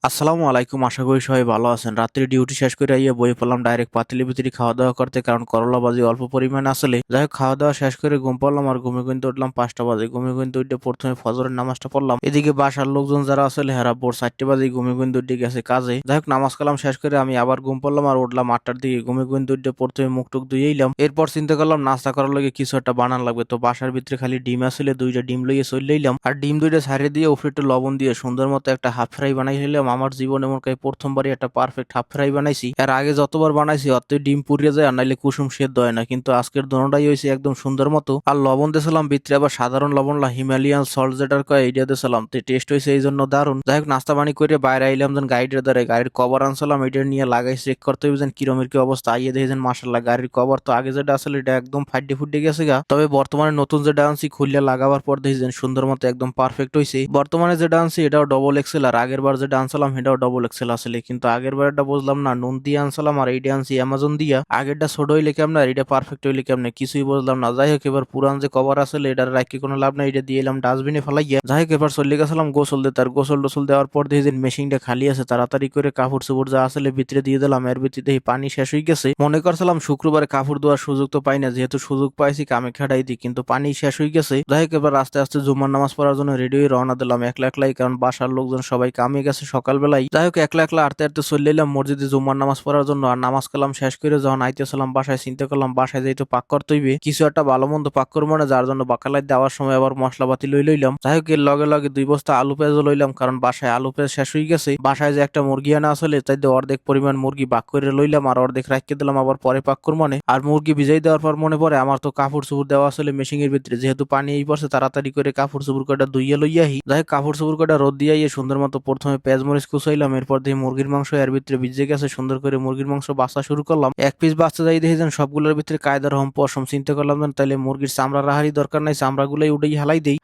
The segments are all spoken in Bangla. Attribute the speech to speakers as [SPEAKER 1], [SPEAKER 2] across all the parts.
[SPEAKER 1] আসসালামু আলাইকুম, আশা করি সবাই ভালো আছেন। রাত্রে ডিউটি শেষ করে আইয়া বই পড়লাম ডাইরেক্ট পাতিলি ভিতরে খাওয়া দাওয়া করতে, কারণ করলা বাজি অল্প পরিমাণে আসলে। যাই হোক, খাওয়া দাওয়া শেষ করে ঘুম পড়লাম আর ঘুমে কিন্তু উঠলাম 5টা বাজে। ঘুমে কিন্তু উঠে প্রথমে ফজরের নামাজটা পড়লাম। এদিকে বাসার লোকজন যারা আসলে হেরা ভোর 4টে বাজে ঘুমে কিন্তু উঠে গেছে কাজে। যাই হোক, নামাজ কালাম শেষ করে আমি আবার ঘুম পড়লাম আর উঠলাম 8টার দিকে। ঘুমে কিন্তু উঠে প্রথমে মুখ টুক ধুয়ে এলাম। এরপর চিন্তা করলাম নাস্তা করার লাগে কিছু একটা বানান লাগবে। তো বাসার ভিতরে খালি ডিম আসলে, 2টা ডিম লইয়ে চলে এলাম। আর ডিম 2টা ছাড়িয়ে দিয়ে উপরে একটু লবণ দিয়ে সুন্দর মতো একটা হাফ ফ্রাই বানাই ফেললাম। আমার জীবনে মনে হয় প্রথমবারই একটা পারফেক্ট হাফ ফ্রাই বানাইছি। এর আগে যতবার বানাইছি অত ডিম পুড়িয়ে যায় আর নাইলে কুসুম সেদ্ধ হয় না, কিন্তু আজকের দোনোটাই হয়েছে একদম সুন্দর মতো। আর লবণ দিয়েছিলাম ভিতরে আবার সাধারণ লবণ না, হিমালয়ান সল্ট যেটার কয় এইটা দিয়েছিলাম। তো টেস্ট হয়েছে এই জন্য দারুণ। যাই হোক, নাস্তা পানি করে বাইরে আইলাম, যেন গাড়িটার দ্বারা গাড়ির কভার আনছিলাম, এটা নিয়ে লাগাই চেক করতে হবে যেন কিরমের কি অবস্থা। আইয়ে দেখেছেন মাসাল্লাহ গাড়ির কভার তো আগে যেটা আসলে এটা একদম ফাড্ডে ফুড্ডে গেছে গা। তবে বর্তমানে নতুন যেটা আনছি খুললে লাগাবার পর দেখেছেন সুন্দর মতো একদম পারফেক্ট হয়েছে। বর্তমানে যেটা আনছি এটাও ডবল এক্সেল, আর আগের বার যেটা আনছিলাম এটাও ডবল এক্সেল আসলে। কিন্তু আগের বারটা বুঝলাম না, নুন দিয়ে আনছিলাম আর এইটা আনছি অ্যামাজন দিয়া। আগেরটা ছোট হইলে কেমন আর এটা পারফেক্ট হইলে কেমনে কিছুই বুঝলাম না। যাই হোক, এবার পুরান যে কভার আসলে এটার রাখি কোনো লাভ নাই, এটা দিয়ে এলাম ডাস্টবিনে ফেলাইয়া। যাই হোক, এবার চলে গেছিলাম গোসল দিতে। আর গোসল টোসল দেওয়ার পর দেখি যে মেশিনটা খালি আছে, তাড়াতাড়ি করে কাপড় চোপড় যা আসলে ভিতরে দিয়ে দিলাম। এর ভিতরে দেখি পানি শেষ হয়ে গেছে। মনে করছিলাম শুক্রবারে কাপড় ধোয়ার সুযোগ তো পাই না, যেহেতু সুযোগ পাইছি কামে খাটাই দিই, কিন্তু পানি শেষ হয়ে গেছে। যাই হোক, এবার আস্তে আস্তে জুম্মার নামাজ পড়ার জন্য রেডি হয়ে রওনা দিলাম একলা একলাই, কারণ বাসার লোকজন সবাই কামে গেছে সকালবেলায়। যাই হোক, একলা একলা আটতে আটতে চলে এলাম মসজিদে জুম্মার নামাজ পড়ার জন্য। আর নামাজ কালাম শেষ করে যখন আইতেছিলাম বাসায়, চিন্তা করলাম বাসায় যেহেতু পাক করতে হইবে, কিছু একটা ভালো মন্দ পাক করবো না, যার জন্য বাকালাই দেওয়ার সময় আবার মশলাপাতি লইলাম। যাই হোক, এর লগে লগে 2 বস্তা আলু পেঁয়াজও লইলাম, কারণ বাসায় আলু পেঁয়াজ শেষ হয়ে গেছে। বাসায় যে একটা মুরগি আনা আসলে, তাই অর্ধেক পরিমাণ মুরগি বাক করে লইলাম আর অর্ধেক রাখিয়ে দিলাম আবার পরে পাক করবো মনে। আর মুরগি ভিজাই দেওয়ার পর মনে পড়ে আমার তো কাপড় চোপড় দেওয়া আসলে মেশিনের ভিতরে, যেহেতু পানি এই পড়ছে তাড়াতাড়ি করে কাপড় চোপড় কটা ধুইয়া লইয়াহি। যাই হোক, কাপড় চোপড় কটা রোদ দিয়ে সুন্দর মতো প্রথমে পেঁয়াজ মরিচ কুচাইলাম। এরপর দিয়ে মুরগির মাংস এর ভিতরে ভিজে গেছে, সুন্দর করে মুরগির মাংস বাছা শুরু করলাম। এক পিস বাচ্চা যাই দেখে যেন সবগুলোর ভিতরে কায়দার হম পশম। চিন্তা করলাম যেন তাইলে মুরগির চামড়া রাহারই দরকার নাই, চামড়াগুলাই উঠেই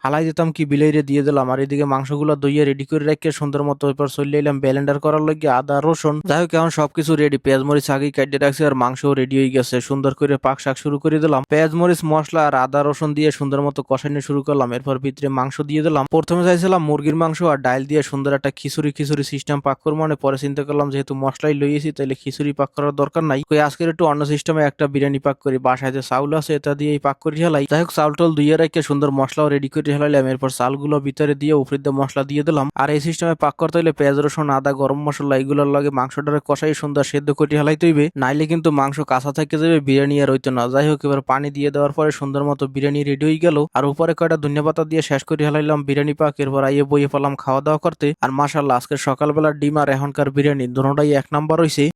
[SPEAKER 1] হালাই দিতাম কি বিলাইরে দিয়ে দিলাম। আর এদিকে মাংসগুলো দইয়ে রেডি করে রেখে সুন্দর মতো এরপর চলে এলাম ব্লেন্ডার করার লাগে আদা রসুন। যাই হোক, এখন সবকিছু রেডি, পেঁয়াজ মরিচ আগেই কাটিয়ে রাখছি আর মাংসও রেডি হয়ে গেছে। সুন্দর করে পাক শাক শুরু করে দিলাম। পেঁয়াজ মরিচ মশলা আর আদা রসুন দিয়ে সুন্দর মতো কষানো শুরু করলাম। এরপর ভিতরে মাংস দিয়ে দিলাম। প্রথমে চাইছিলাম মুরগির মাংস আর ডাল দিয়ে সুন্দর একটা খিচুড়ি খিচুড়ি সিস্টেম পাক করবো, মানে পরে চিন্তা করলাম যেহেতু মশলাই লইয়েছি তাহলে খিচুড়ি পাক করার দরকার নাই, আজকের একটু অন্য সিস্টেমে একটা বিরিয়ানি পাক করি। বাসায় যে চাউল আছে এটা দিয়ে পাক করে হেলাই। যাই হোক, চাউল টাউল ধুয়ে রেখে সুন্দর মশলাও রেডি করে হেলাইলাম। এরপর চালগুলো ভিতরে দিয়ে উপরে দিয়ে মশলা দিয়ে দিলাম। আর এই সিস্টেমে পাক করতে হলে পেঁয়াজ রসুন আদা গরম মশলা এগুলোর লাগে মাংসটারে কষাই সুন্দর সেদ্ধ করে হেলাইতে হইবে, নাইলে কিন্তু মাংস কাঁচা থেকে যাবে, বিরিয়ানি আর হইতো না। যাই হোক, এবার পানি দিয়ে দেওয়ার পরে সুন্দর মতো বিরিয়ানি রেডি হয়ে গেল। আর উপরে কয়টা ধনিয়া পাতা দিয়ে শেষ করে হেলাইলাম বিরিয়ানি পাক। এরপর আইয়ে বইয়ে পেলাম খাওয়া দাওয়া করতে। আর মাশাআল্লাহ, আজকে সকালবেলার ডিম আর এখনকার বিরিয়ানি দুটোটাই এক নাম্বার হইছে।